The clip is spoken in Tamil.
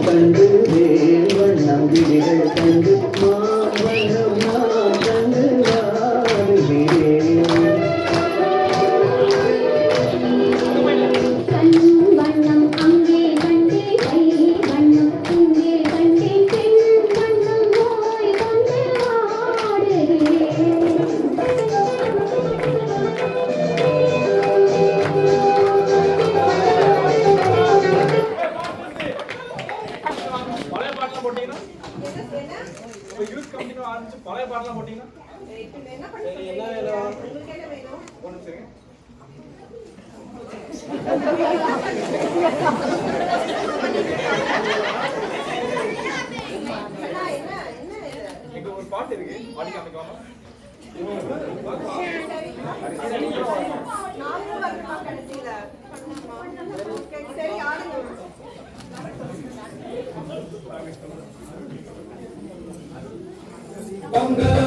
கண்டு வேவண்ணம் விழிகள் கண்டு மாவண்ணம் நான் கண்டு வாடுகிறேன். கண் வண்ணம் அங்கே கண்டே கை வண்ணம் இங்கே கண்டே பெண் வண்ணம் போய் கொண்டு ஆடுகிறேன். பழைய பாட்டெல்லாம் போட்டீங்கன்னா யூத் கம்பெனி ஆரம்பிச்சு பழைய பாட்டெல்லாம் போட்டீங்கன்னா என்ன வேணும் ஒன்று சரிங்க எங்க ஒரு பாட்டு இருக்கு பாடி காமிக்கலாமா பொங்கல்